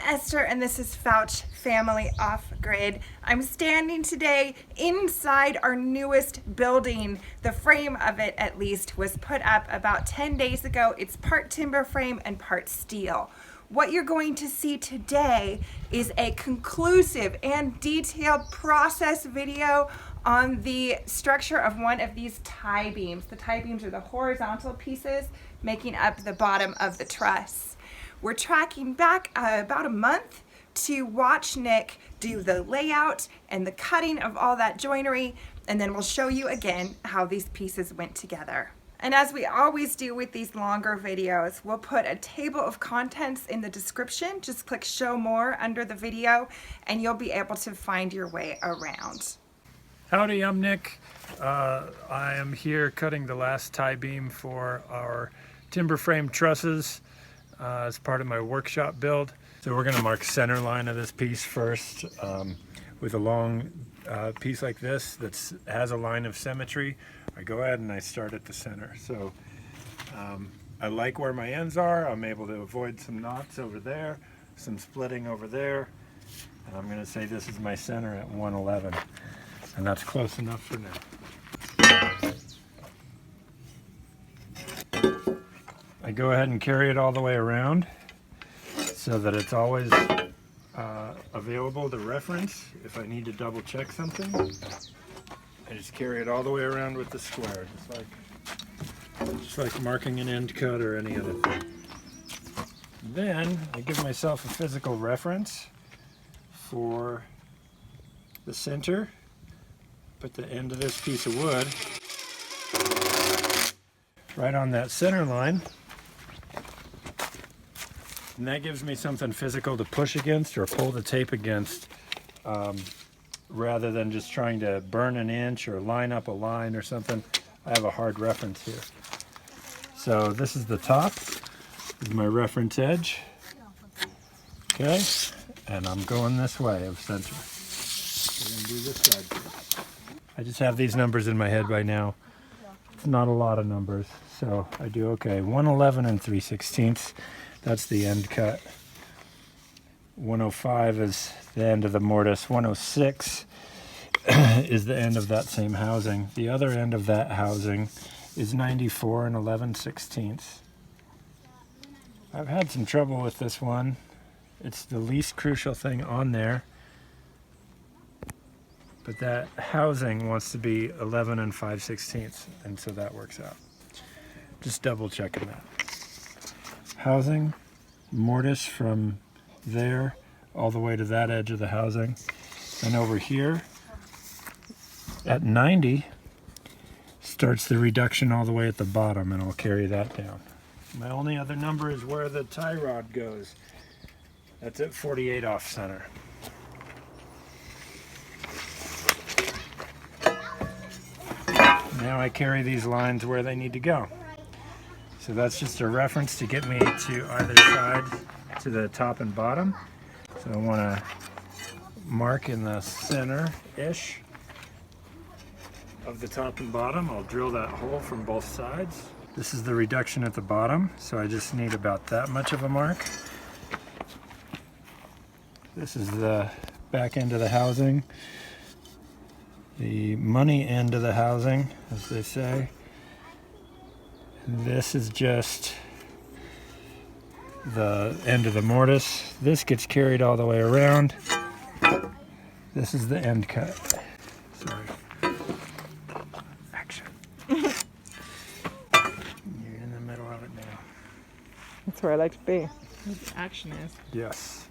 Esther and this is Fouch Family Off Grid. I'm standing today inside our newest building. The frame of it, at least, was put up about 10 days ago. It's part timber frame and part steel. What you're going to see today is a conclusive and detailed process video on the structure of one of these tie beams. The tie beams are the horizontal pieces making up the bottom of the truss. We're tracking back about a month to watch Nick do the layout and the cutting of all that joinery, and then we'll show you again how these pieces went together. And as we always do with these longer videos, we'll put a table of contents in the description. Just click show more under the video and you'll be able to find your way around. Howdy, I'm Nick. I am here cutting the last tie beam for our timber frame trusses as part of my workshop build. So we're going to mark center line of this piece first with a long piece like this that has a line of symmetry. I go ahead and I start at the center. So I like where my ends are. I'm able to avoid some knots over there, some splitting over there. And I'm going to say this is my center at 111. And that's close enough for now. I go ahead and carry it all the way around so that it's always available to reference if I need to double check something. I just carry it all the way around with the square, just like marking an end cut or any other thing. Then I give myself a physical reference for the center. Put the end of this piece of wood right on that center line. And that gives me something physical to push against or pull the tape against rather than just trying to burn an inch or line up a line or something. I have a hard reference here. So this is the top, this is my reference edge. Okay, and I'm going this way of center. We're going to do this side first. I just have these numbers in my head right now. It's not a lot of numbers, so I do okay. 111 and 3/16. That's the end cut. 105 is the end of the mortise. 106 is the end of that same housing. The other end of that housing is 94 and 11/16. I've had some trouble with this one. It's the least crucial thing on there. But that housing wants to be 11 and 5/16, and so that works out. Just double checking that. Housing, mortise from there all the way to that edge of the housing. And over here at 90 starts the reduction all the way at the bottom, and I'll carry that down. My only other number is where the tie rod goes. That's at 48 off center. Now I carry these lines where they need to go. So that's just a reference to get me to either side to the top and bottom. So I want to mark in the center-ish of the top and bottom. I'll drill that hole from both sides. This is the reduction at the bottom, so I just need about that much of a mark. This is the back end of the housing. The money end of the housing, as they say. This is just the end of the mortise. This gets carried all the way around. This is the end cut. Sorry. Action. You're in the middle of it now. That's where I like to be. Where the action is. Yes.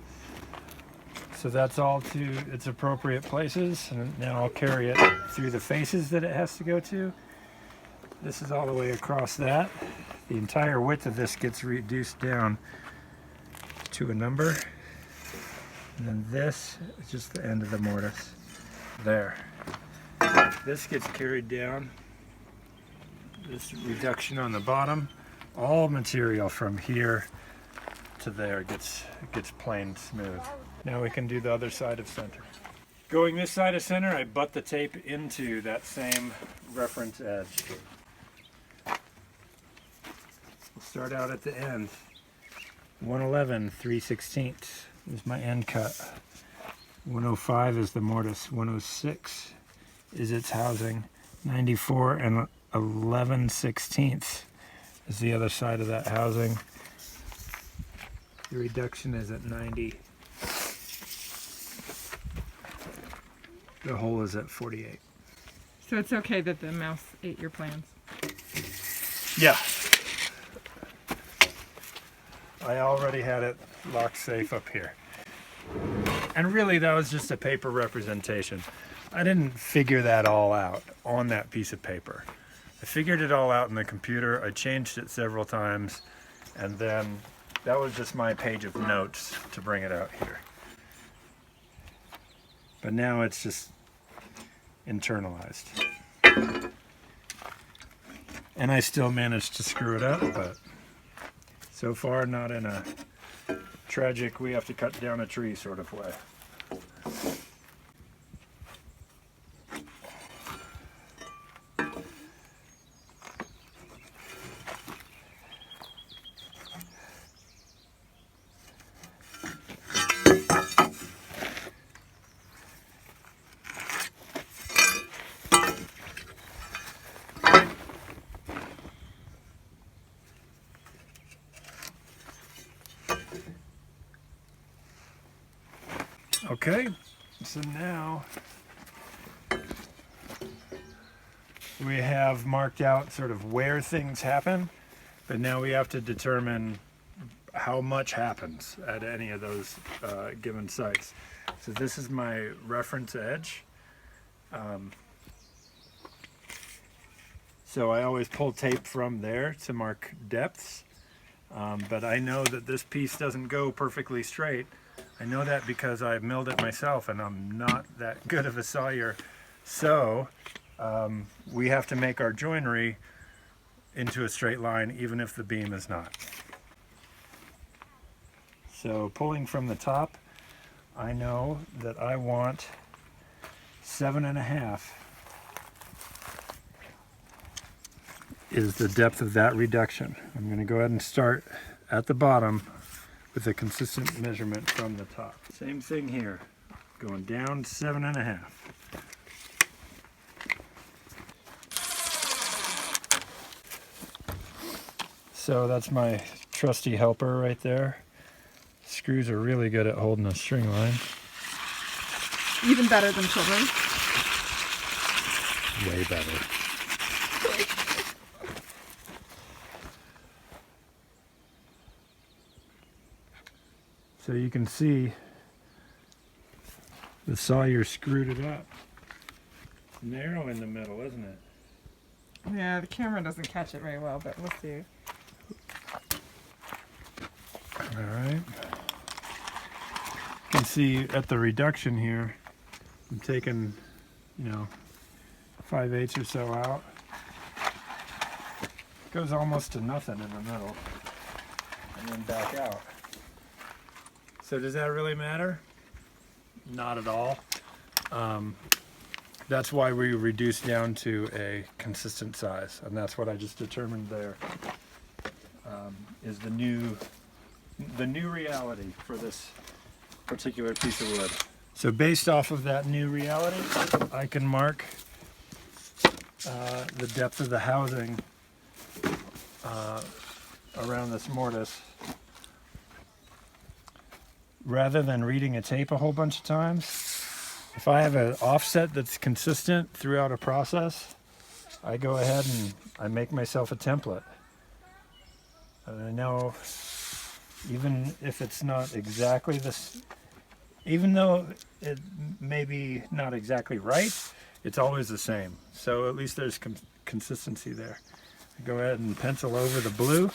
So that's all to its appropriate places, and now I'll carry it through the faces that it has to go to. This is all the way across that. The entire width of this gets reduced down to a number. And then this is just the end of the mortise. There. This gets carried down. This reduction on the bottom. All material from here to there gets plain smooth. Now we can do the other side of center. Going this side of center, I butt the tape into that same reference edge. We'll start out at the end. 111 3/16. is my end cut. 105 is the mortise. 106 is its housing. 94 and 11/16 is the other side of that housing. The reduction is at 90. The hole is at 48. So it's okay that the mouse ate your plans. Yeah. I already had it locked safe up here. And really that was just a paper representation. I didn't figure that all out on that piece of paper. I figured it all out in the computer. I changed it several times, and then that was just my page of notes to bring it out here. But now it's just internalized. And I still managed to screw it up, but so far not in a tragic, we have to cut down a tree sort of way. Okay, so now we have marked out sort of where things happen, but now we have to determine how much happens at any of those given sites. So this is my reference edge. So I always pull tape from there to mark depths, but I know that this piece doesn't go perfectly straight. I know that because I've milled it myself and I'm not that good of a sawyer. So we have to make our joinery into a straight line even if the beam is not. So pulling from the top, I know that I want 7.5 is the depth of that reduction. I'm going to go ahead and start at the bottom with a consistent measurement from the top. Same thing here, going down 7.5. So that's my trusty helper right there. Screws are really good at holding a string line. Even better than children. Way better. So you can see the sawyer screwed it up. Narrow in the middle, isn't it? Yeah, the camera doesn't catch it very well, but we'll see. All right. You can see at the reduction here, I'm taking, 5/8 or so out. Goes almost to nothing in the middle, and then back out. So does that really matter? Not at all. That's why we reduce down to a consistent size, and that's what I just determined there is the new reality for this particular piece of wood. So based off of that new reality, I can mark the depth of the housing around this mortise. Rather than reading a tape a whole bunch of times, if I have an offset that's consistent throughout a process, I go ahead and I make myself a template. And I know even if it's not exactly this, even though it may be not exactly right, it's always the same. So at least there's consistency there. I go ahead and pencil over the blue.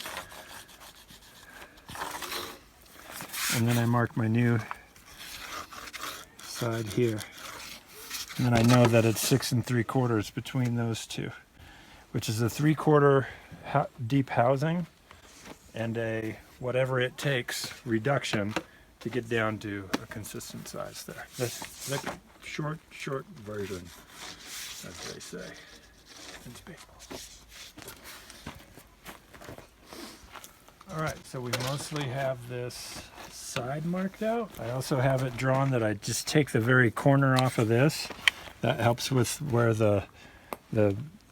And then I mark my new side here. And then I know that it's 6 3/4 between those two, which is a 3/4 deep housing and a whatever it takes reduction to get down to a consistent size there. That's the short version, as they say in Spain. All right, so we mostly have this side marked out. I also have it drawn that I just take the very corner off of this. That helps with where the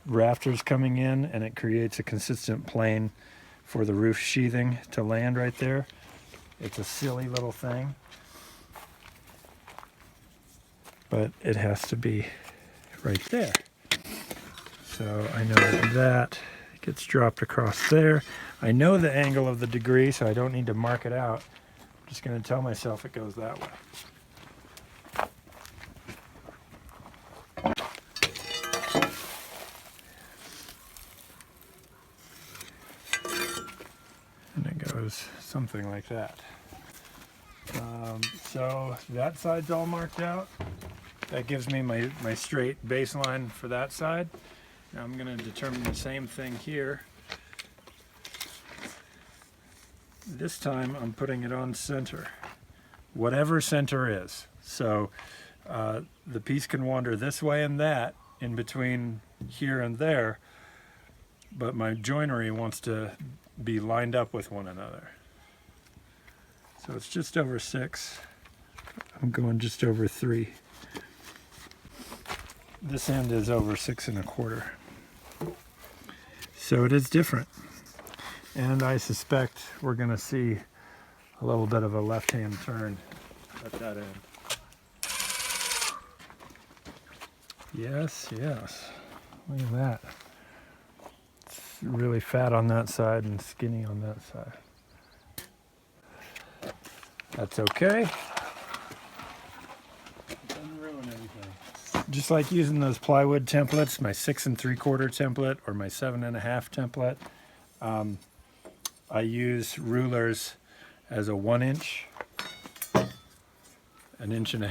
rafters coming in, and it creates a consistent plane for the roof sheathing to land right there. It's a silly little thing, but it has to be right there. So I know that gets dropped across there. I know the angle of the degree, so I don't need to mark it out. I'm just going to tell myself it goes that way. And it goes something like that. So that side's all marked out. That gives me my straight baseline for that side. Now I'm going to determine the same thing here. This time I'm putting it on center, whatever center is. So the piece can wander this way and that in between here and there, but my joinery wants to be lined up with one another. So it's just over 6. I'm going just over 3. This end is over 6 1/4. So it is different. And I suspect we're going to see a little bit of a left-hand turn at that end. Yes, yes. Look at that. It's really fat on that side and skinny on that side. That's okay. Doesn't ruin anything. Just like using those plywood templates, my 6 3/4 template or my 7 1/2 template, I use rulers as a 1 inch, an 1.5 inches,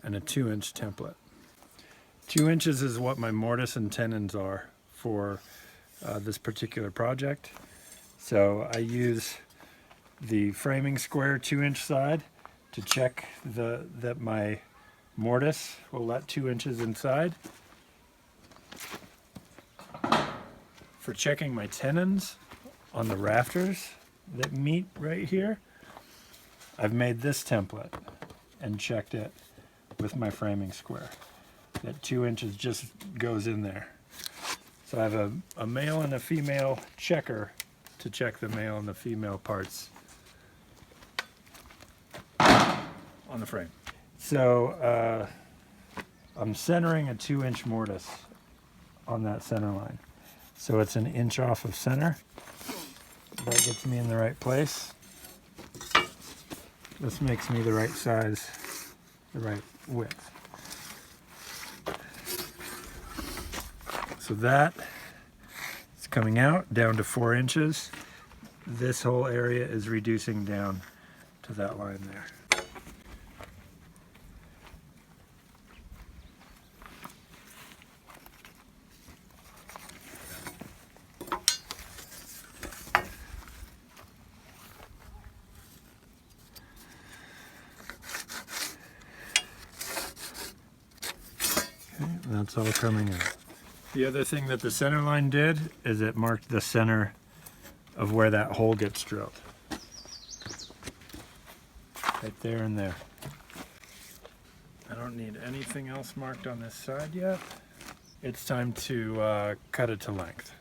and a 2 inch template. 2 inches is what my mortise and tenons are for this particular project. So I use the framing square 2 inch side to check that my mortise will let 2 inches inside. For checking my tenons on the rafters that meet right here, I've made this template and checked it with my framing square. That 2 inches just goes in there. So I have a male and a female checker to check the male and the female parts on the frame. So I'm centering a 2 inch mortise on that center line. So it's an inch off of center. That gets me in the right place. This makes me the right size, the right width. So that is coming out down to 4 inches. This whole area is reducing down to that line there. That's all coming out. The other thing that the center line did is it marked the center of where that hole gets drilled. Right there and there. I don't need anything else marked on this side yet. It's time to cut it to length.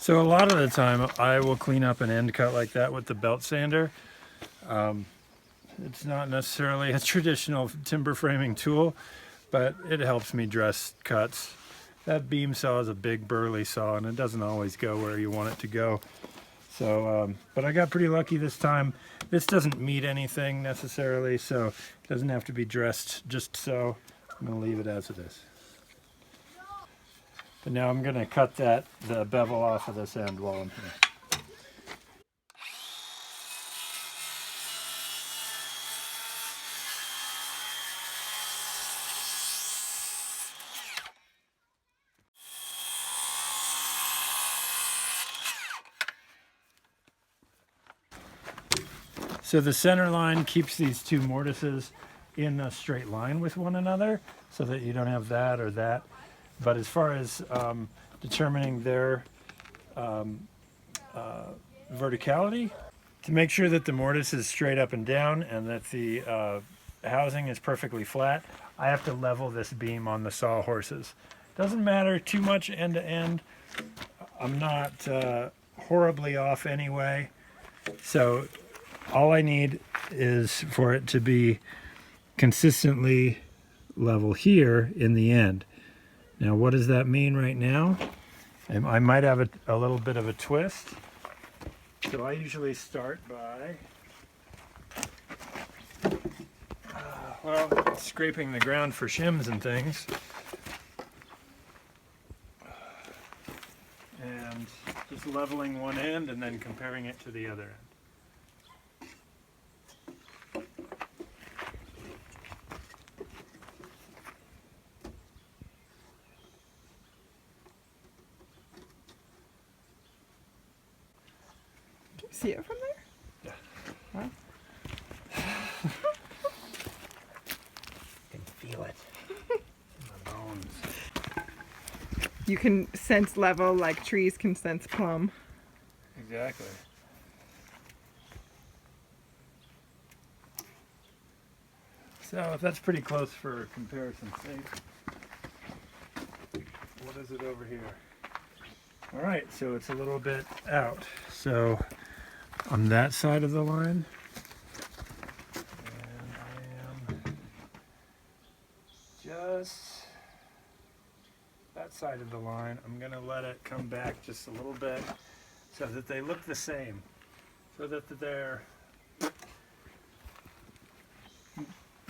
So a lot of the time I will clean up an end cut like that with the belt sander. It's not necessarily a traditional timber framing tool, but it helps me dress cuts. That beam saw is a big burly saw and it doesn't always go where you want it to go. So, but I got pretty lucky this time. This doesn't meet anything necessarily, so it doesn't have to be dressed just so. I'm gonna leave it as it is. But now I'm gonna cut the bevel off of this end while I'm here. So the center line keeps these two mortises in a straight line with one another so that you don't have that or that. But as far as determining their verticality, to make sure that the mortise is straight up and down and that the housing is perfectly flat, I have to level this beam on the sawhorses. Doesn't matter too much end to end. I'm not horribly off anyway. So all I need is for it to be consistently level here in the end. Now, what does that mean right now? I might have a little bit of a twist. So I usually start by, scraping the ground for shims and things. And just leveling one end and then comparing it to the other end. See it from there? Yeah. Huh? Can feel it in my bones. You can sense level like trees can sense plumb. Exactly. So that's pretty close for comparison's sake. What is it over here? All right, so it's a little bit out. So on that side of the line, and I am just that side of the line. I'm gonna let it come back just a little bit so that they look the same, so that they're,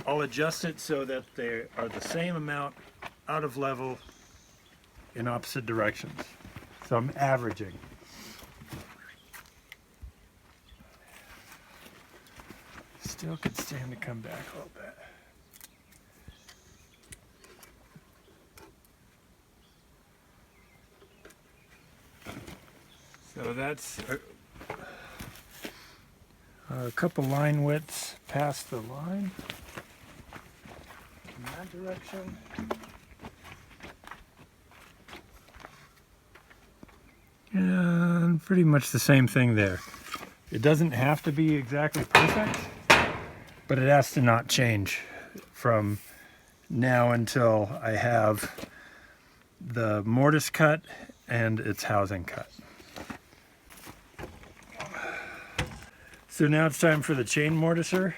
I'll adjust it so that they are the same amount out of level in opposite directions. So I'm averaging. Still could stand to come back a little bit. So that's a couple line widths past the line in that direction. And pretty much the same thing there. It doesn't have to be exactly perfect, but it has to not change from now until I have the mortise cut and its housing cut. So now it's time for the chain mortiser.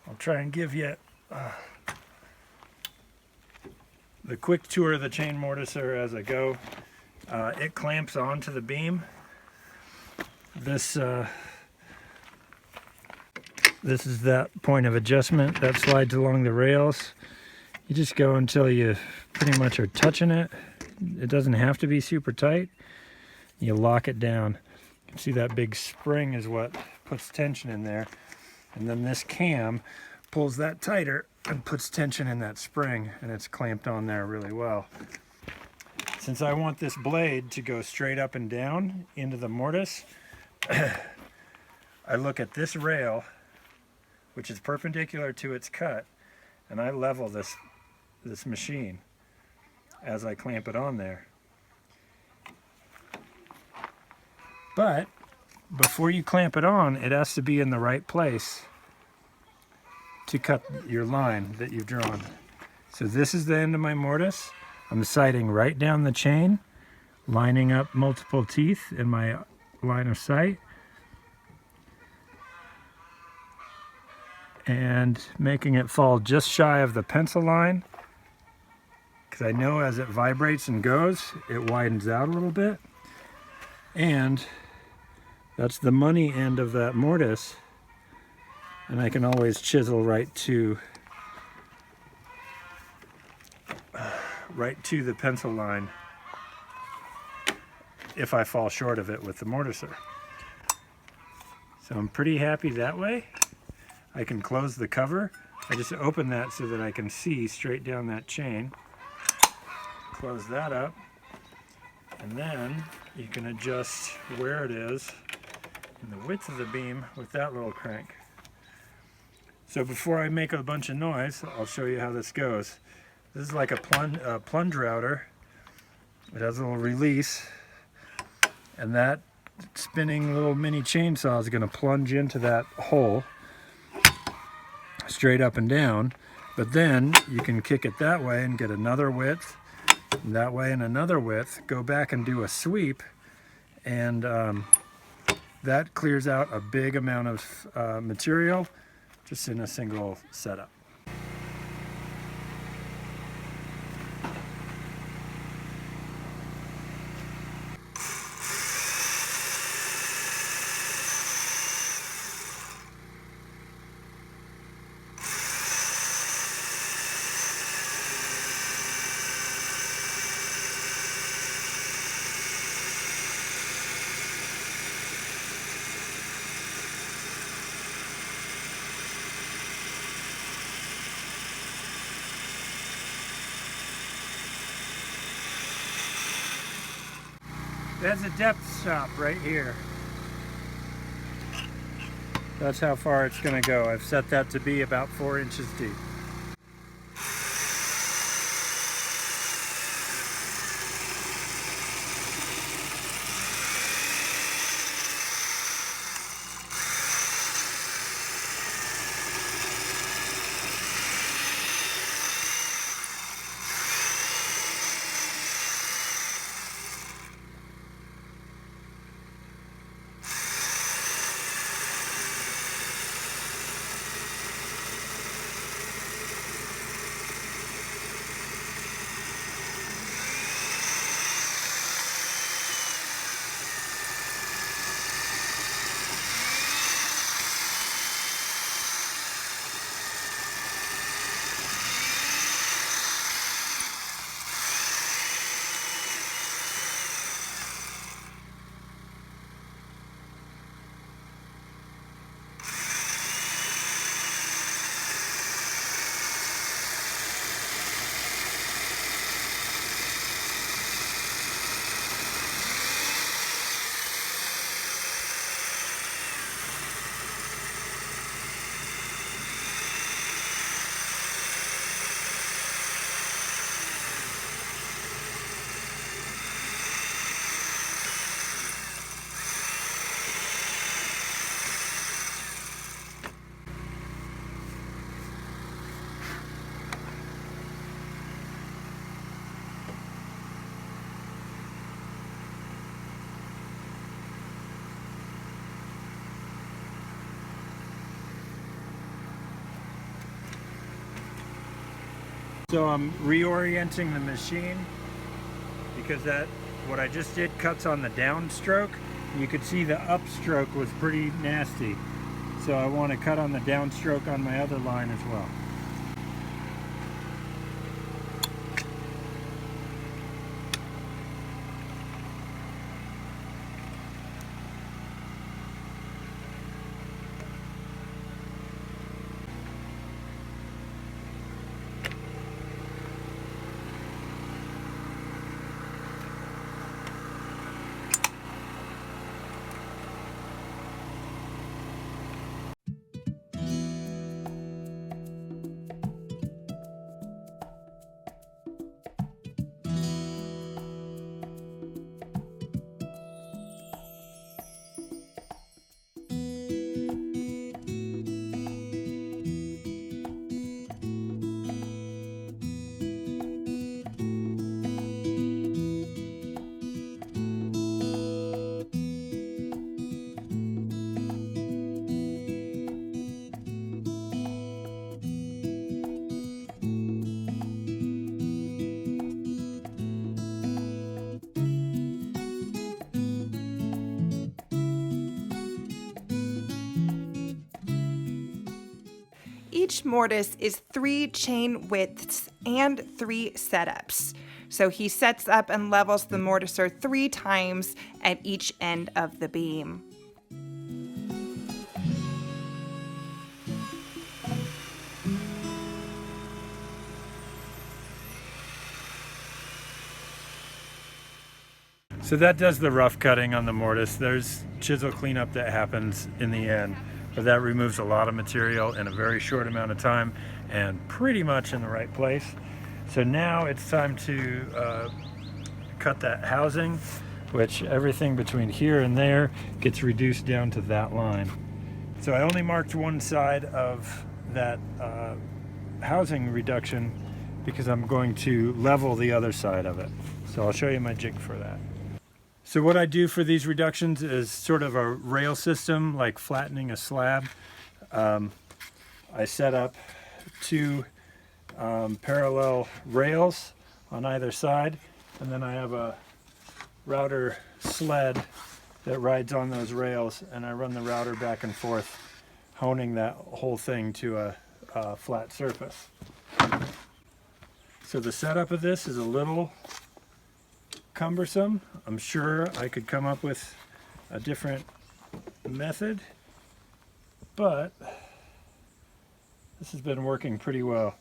I'll try and give you the quick tour of the chain mortiser as I go. It clamps onto the beam. This is that point of adjustment that slides along the rails. You just go until you pretty much are touching it. It doesn't have to be super tight. You lock it down. You can see that big spring is what puts tension in there. And then this cam pulls that tighter and puts tension in that spring, and it's clamped on there really well. Since I want this blade to go straight up and down into the mortise, I look at this rail, which is perpendicular to its cut, and I level this machine as I clamp it on there. But before you clamp it on, it has to be in the right place to cut your line that you've drawn. So this is the end of my mortise. I'm sighting right down the chain, lining up multiple teeth in my line of sight and making it fall just shy of the pencil line, because I know as it vibrates and goes, it widens out a little bit. And that's the money end of that mortise, and I can always chisel right to the pencil line if I fall short of it with the mortiser. So I'm pretty happy that way. I can close the cover. I just open that so that I can see straight down that chain. Close that up, and then you can adjust where it is and the width of the beam with that little crank. So before I make a bunch of noise, I'll show you how this goes. This is like a plunge router. It has a little release, and that spinning little mini chainsaw is going to plunge into that hole straight up and down. But then you can kick it that way and get another width, and that way and another width, go back and do a sweep, and that clears out a big amount of material just in a single setup. There's a depth stop right here. That's how far it's going to go. I've set that to be about 4 inches deep. So I'm reorienting the machine because what I just did cuts on the downstroke. You could see the upstroke was pretty nasty. So I want to cut on the downstroke on my other line as well. Each mortise is 3 chain widths and 3 setups. So he sets up and levels the mortiser 3 times at each end of the beam. So that does the rough cutting on the mortise. There's chisel cleanup that happens in the end, but that removes a lot of material in a very short amount of time and pretty much in the right place. So now it's time to cut that housing, which everything between here and there gets reduced down to that line. So I only marked one side of that housing reduction because I'm going to level the other side of it. So I'll show you my jig for that. So what I do for these reductions is sort of a rail system, like flattening a slab. I set up 2 parallel rails on either side, and then I have a router sled that rides on those rails, and I run the router back and forth, honing that whole thing to a flat surface. So the setup of this is a little cumbersome. I'm sure I could come up with a different method, but this has been working pretty well.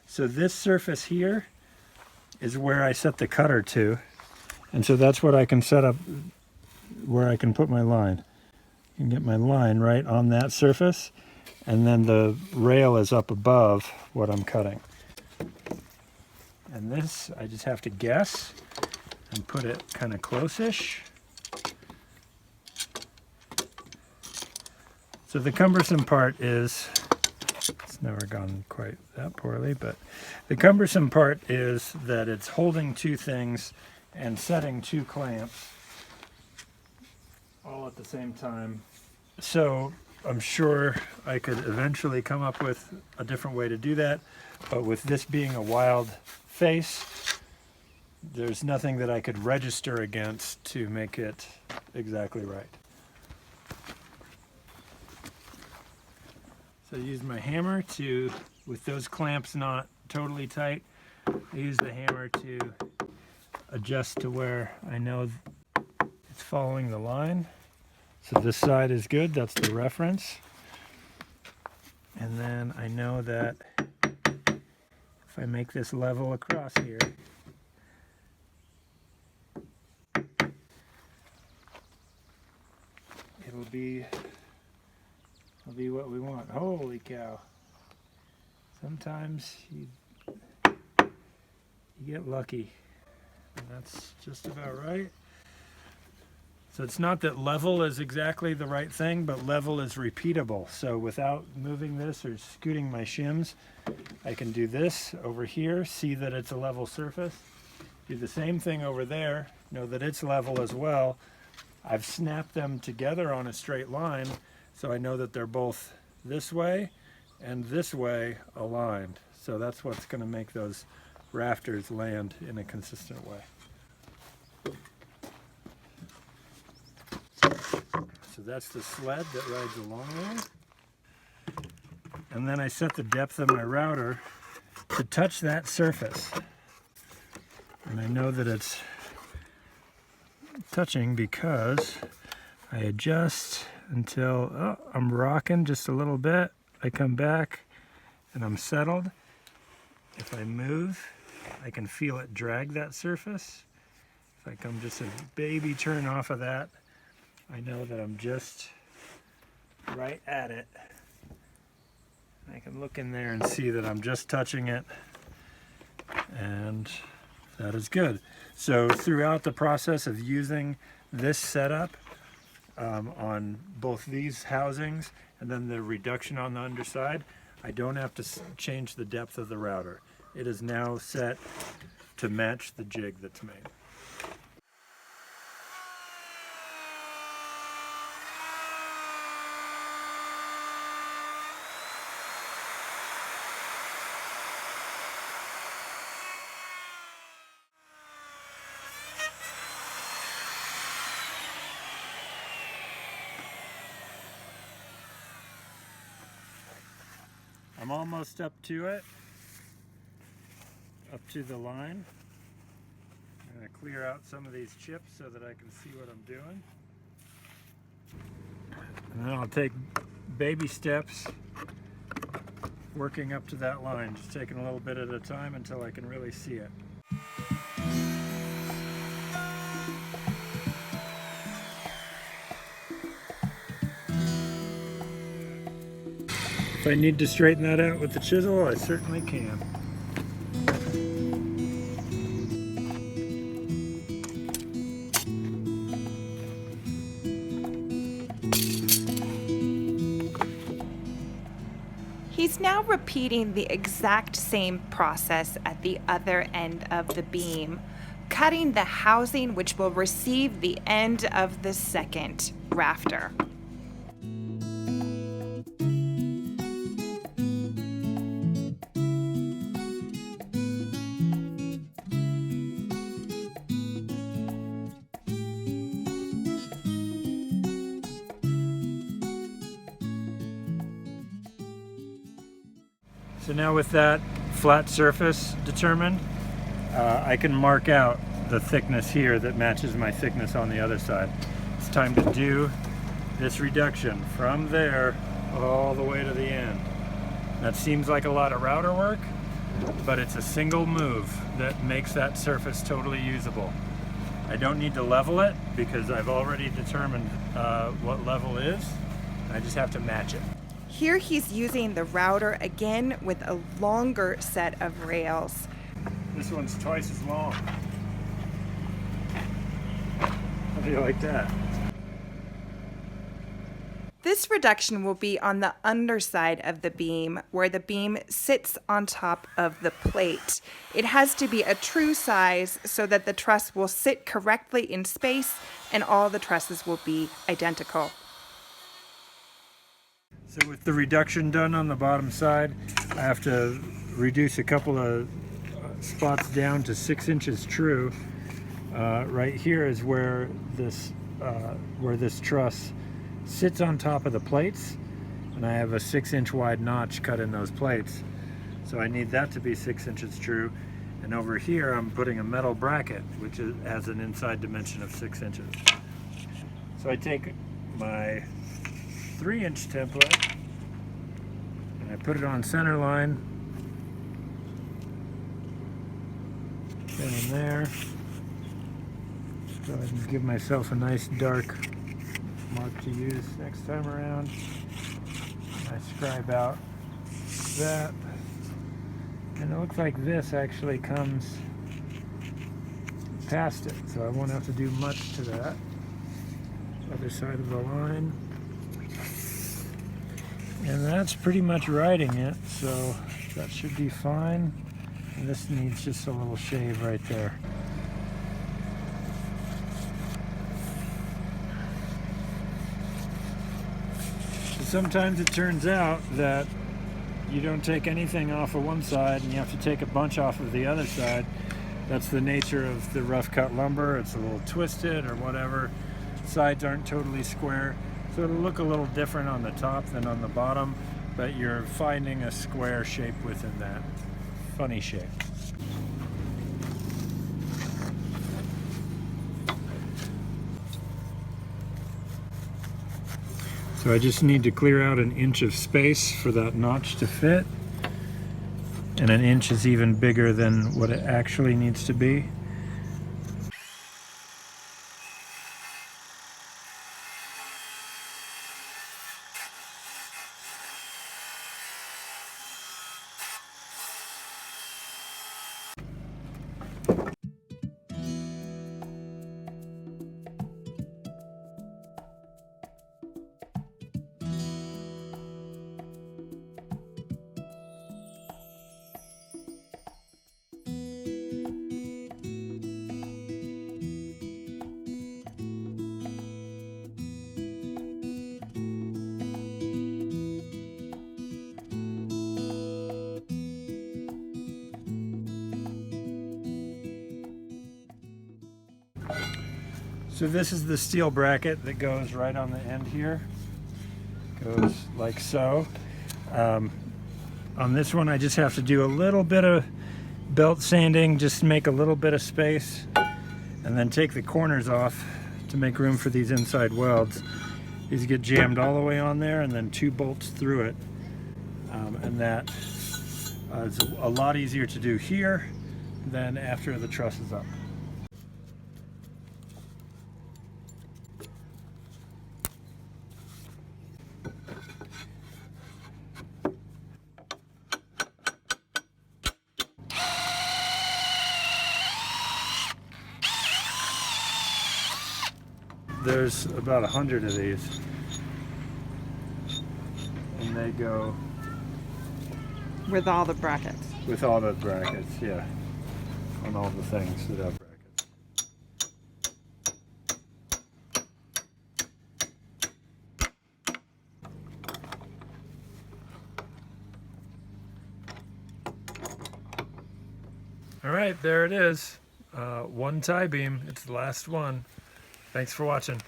So this surface here is where I set the cutter to, and so that's what I can set up where I can put my line. I can get my line right on that surface, and then the rail is up above what I'm cutting. And this, I just have to guess and put it kind of close-ish. So the cumbersome part is, it's never gone quite that poorly, but the cumbersome part is that it's holding 2 things and setting 2 clamps all at the same time. So I'm sure I could eventually come up with a different way to do that, but with this being a wild face, there's nothing that I could register against to make it exactly right. So I use my hammer to, with those clamps not totally tight, I use the hammer to adjust to where I know it's following the line. So this side is good, that's the reference. And then I know that if I make this level across here, it'll be what we want. Holy cow. Sometimes you get lucky. And that's just about right. So it's not that level is exactly the right thing, but level is repeatable. So without moving this or scooting my shims, I can do this over here, see that it's a level surface. Do the same thing over there, know that it's level as well. I've snapped them together on a straight line, so I know that they're both this way and this way aligned. So that's what's going to make those rafters land in a consistent way. So that's the sled that rides along there. And then I set the depth of my router to touch that surface. And I know that it's touching because I adjust until I'm rocking just a little bit. I come back and I'm settled. If I move, I can feel it drag that surface. If I come just a baby turn off of that, I know that I'm just right at it. I can look in there and see that I'm just touching it, and that is good. So throughout the process of using this setup on both these housings and then the reduction on the underside, I don't have to change the depth of the router. It is now set to match the jig that's made. I'm almost up to it, up to the line. I'm going to clear out some of these chips so that I can see what I'm doing. And then I'll take baby steps working up to that line, just taking a little bit at a time until I can really see it. If I need to straighten that out with the chisel, I certainly can. He's now repeating the exact same process at the other end of the beam, cutting the housing which will receive the end of the second rafter. So now with that flat surface determined, I can mark out the thickness here that matches my thickness on the other side. It's time to do this reduction from there all the way to the end. That seems like a lot of router work, but it's a single move that makes that surface totally usable. I don't need to level it because I've already determined what level is. I just have to match it. Here he's using the router again with a longer set of rails. This one's twice as long. How do you like that? This reduction will be on the underside of the beam, where the beam sits on top of the plate. It has to be a true size so that the truss will sit correctly in space and all the trusses will be identical. So with the reduction done on the bottom side, I have to reduce a couple of spots down to 6 inches true. Right here is where this truss sits on top of the plates, and I have a 6-inch wide notch cut in those plates. So I need that to be 6 inches true. And over here I'm putting a metal bracket which has an inside dimension of 6 inches. So I take my 3-inch template and I put it on center line, in there. Go ahead and give myself a nice dark mark to use next time around. And I scribe out that, and it looks like this actually comes past it, so I won't have to do much to that. Other side of the line. And that's pretty much riding it, so that should be fine. And this needs just a little shave right there. So sometimes it turns out that you don't take anything off of one side and you have to take a bunch off of the other side. That's the nature of the rough cut lumber. It's a little twisted or whatever. Sides aren't totally square. So it'll look a little different on the top than on the bottom, but you're finding a square shape within that. Funny shape. So I just need to clear out an inch of space for that notch to fit. And an inch is even bigger than what it actually needs to be. So this is the steel bracket that goes right on the end here. Goes like so. On this one, I just have to do a little bit of belt sanding, just to make a little bit of space, and then take the corners off to make room for these inside welds. These get jammed all the way on there and then 2 bolts through it. And that is a lot easier to do here than after the truss is up. There's about 100 of these, and they go With all the brackets. with all the brackets, yeah, on all the things that have brackets. All right, there it is. One tie beam. It's the last one. Thanks for watching.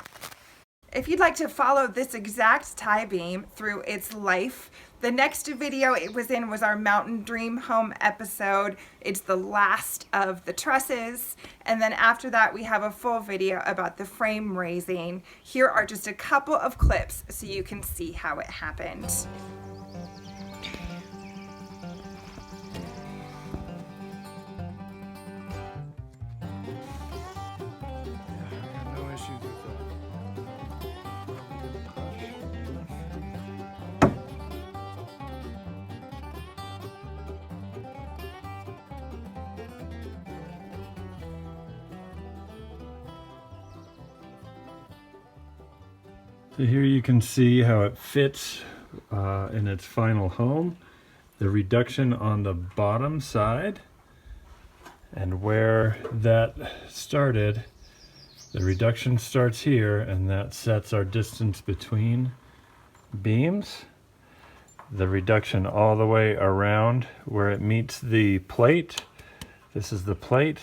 If you'd like to follow this exact tie beam through its life, the next video it was in was our Mountain Dream Home episode. It's the last of the trusses. And then after that, we have a full video about the frame raising. Here are just a couple of clips so you can see how it happened. No issues with that. So here you can see how it fits in its final home. The reduction on the bottom side, and where that started, the reduction starts here, and that sets our distance between beams. The reduction all the way around where it meets the plate. This is the plate.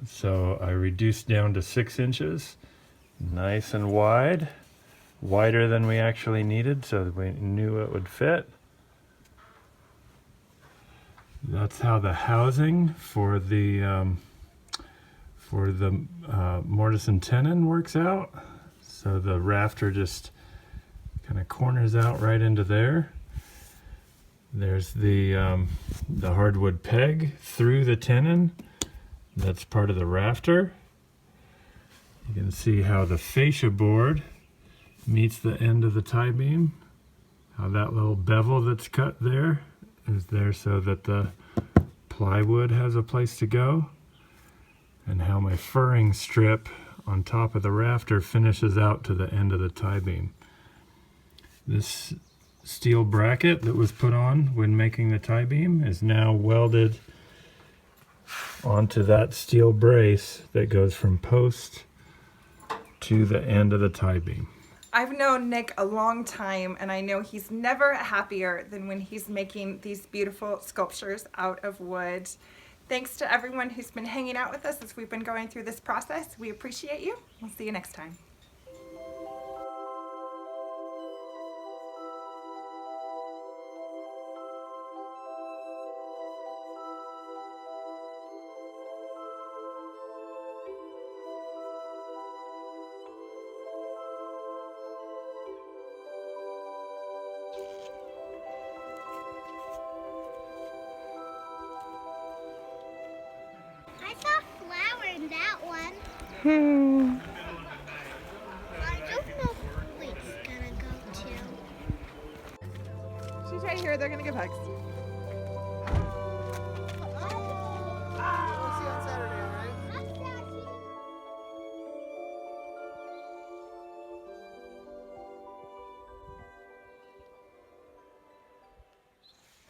So I reduced down to 6 inches. Nice and wide. Wider than we actually needed, so that we knew it would fit. That's how the housing for the mortise and tenon works out. So the rafter just kind of corners out right into there. There's the hardwood peg through the tenon. That's part of the rafter. You can see how the fascia board meets the end of the tie beam. How that little bevel that's cut there is there so that the plywood has a place to go. And how my furring strip on top of the rafter finishes out to the end of the tie beam. This steel bracket that was put on when making the tie beam is now welded onto that steel brace that goes from post to the end of the tie beam. I've known Nick a long time, and I know he's never happier than when he's making these beautiful sculptures out of wood. Thanks to everyone who's been hanging out with us as we've been going through this process. We appreciate you. We'll see you next time. I saw a flower in that one. I don't know who it's gonna go to. She's right here. They're going to give hugs.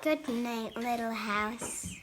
Good night, little house.